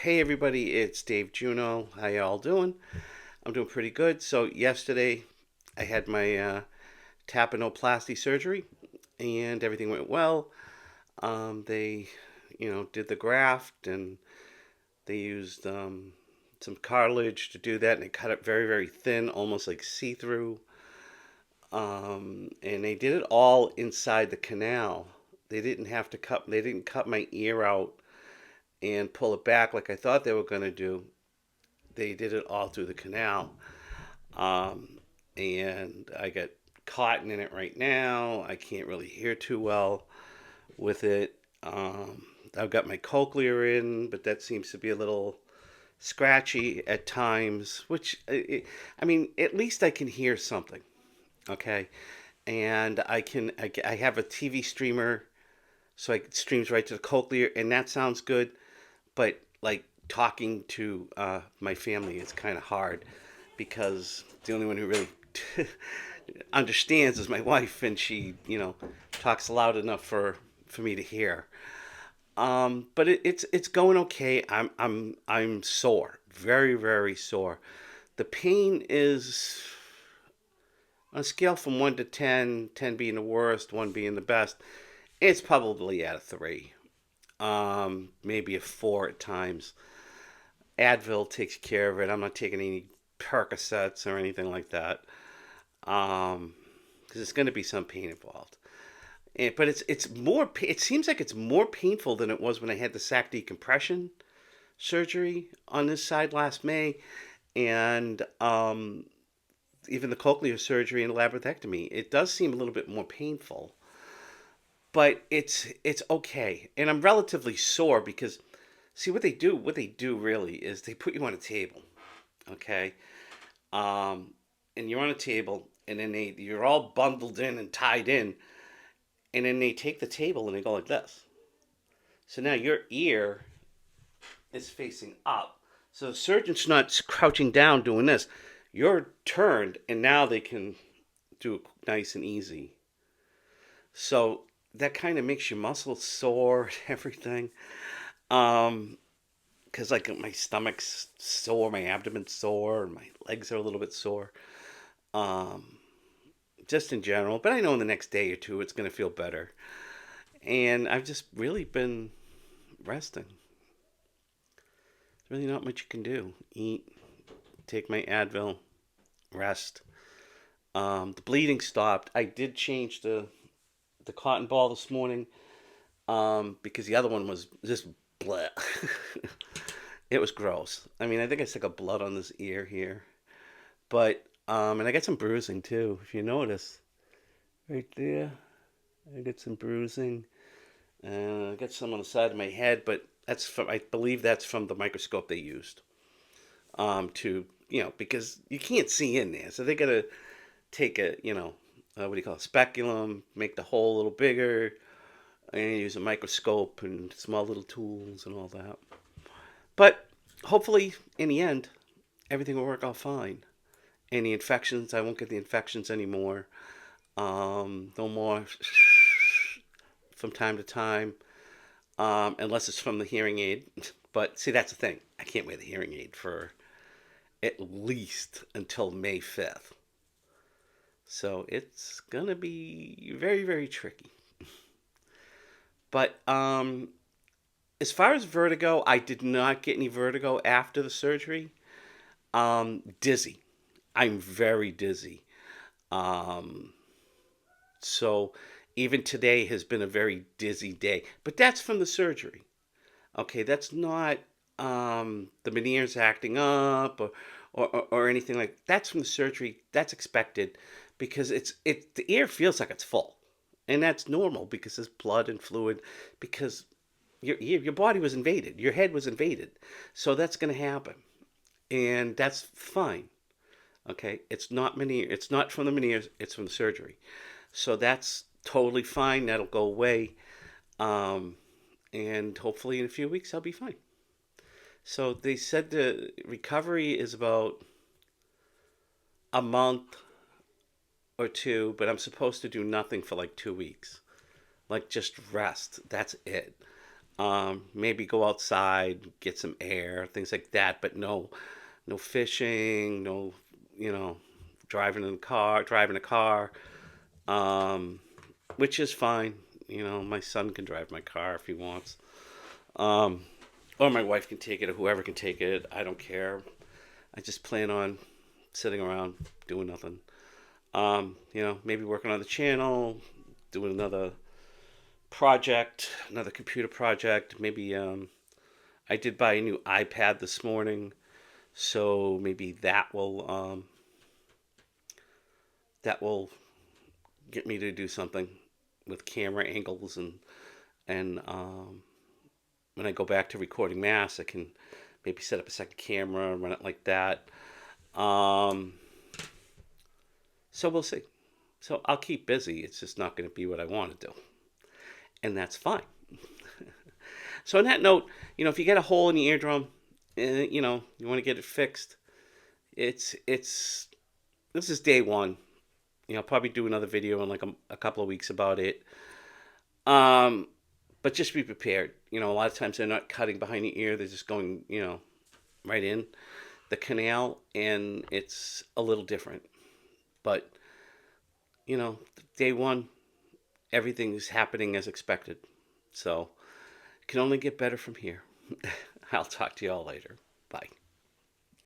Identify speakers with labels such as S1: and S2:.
S1: Hey everybody, it's Dave Juno. How y'all doing? I'm doing pretty good. So yesterday I had my Tapinoplasty surgery and everything went well. They, did the graft and they used some cartilage to do that and they cut it very, very thin, almost like see-through. And they did it all inside the canal. They didn't cut my ear out and pull it back like I thought they were going to do. They did it all through the canal. Um, and I got cotton in it right now. I can't really hear too well with it. I've got my cochlear in, but that seems to be a little scratchy at times, which, I mean, at least I can hear something, okay? And I have a TV streamer, so it streams right to the cochlear, and that sounds good, but like talking to my family is kind of hard because the only one who really understands is my wife, and she, talks loud enough for me to hear. But it's going okay. I'm sore, very very sore. The pain is on a scale from 1 to 10, 10 being the worst, one being the best. It's probably at a 3, maybe a 4 at times. Advil takes care of it. I'm not taking any Percocets or anything like that. Because it's going to be some pain involved. But it's more. It seems like it's more painful than it was when I had the sac decompression surgery on this side last May, and even the cochlear surgery and labyrinthectomy. It does seem a little bit more painful, but it's okay, and I'm relatively sore because see what they do really is they put you on a table, okay, um, and you're on a table, and then you're all bundled in and tied in, and then they take the table and they go like this. So now your ear is facing up. So the surgeon's not crouching down doing this. You're turned, and now they can do it nice and easy. So that kind of makes your muscles sore and everything. Um, because like my stomach's sore, my abdomen's sore, and my legs are a little bit sore. Um, just in general. But I know in the next day or two it's gonna feel better. And I've just really been resting. There's really not much you can do. Eat, take my Advil, rest. The bleeding stopped. I did change the cotton ball this morning because the other one was just bleh. It was gross. I mean, I think I stuck a blood on this ear here, but and I got some bruising too. If you notice, right there, I got some bruising. I got some on the side of my head, but that's from I believe that's from the microscope they used to because you can't see in there, so they gotta take a what do you call it, speculum, make the hole a little bigger, and use a microscope and small little tools and all that. But hopefully, in the end, everything will work out fine. Any infections, I won't get the infections anymore. No more from time to time, unless it's from the hearing aid. But see, that's the thing. I can't wear the hearing aid for at least until May 5th. So it's going to be very, very tricky. But as far as vertigo, I did not get any vertigo after the surgery. Dizzy. I'm very dizzy. Um, so even today has been a very dizzy day. But that's from the surgery. Okay, that's not the Meniere's acting up or anything like that. That's from the surgery. That's expected because the ear feels like it's full. And that's normal because there's blood and fluid because your body was invaded. Your head was invaded. So that's going to happen. And that's fine. Okay? It's not from the Meniere's, it's from the surgery. So that's totally fine. That'll go away. Um, and hopefully in a few weeks I'll be fine. So they said the recovery is about a month or two, but I'm supposed to do nothing for like 2 weeks. Like just rest. That's it. Maybe go outside, get some air, things like that. But no, no fishing, no, you know, driving a car, um, which is fine. You know, my son can drive my car if he wants, um, or my wife can take it, or whoever can take it. I don't care. I just plan on sitting around doing nothing. Maybe working on the channel, doing another project, another computer project. Maybe I did buy a new iPad this morning, so maybe that will get me to do something with camera angles and when I go back to recording mass, I can maybe set up a second camera and run it like that. Um, so we'll see. So I'll keep busy. It's just not going to be what I want to do, and that's fine. So on that note, if you get a hole in the eardrum, and you want to get it fixed, it's this is day one. I'll probably do another video in like a couple of weeks about it. Um, but just be prepared. A lot of times they're not cutting behind the ear; they're just going, right in the canal, and it's a little different. But day one, everything is happening as expected. So it can only get better from here. I'll talk to you all later. Bye.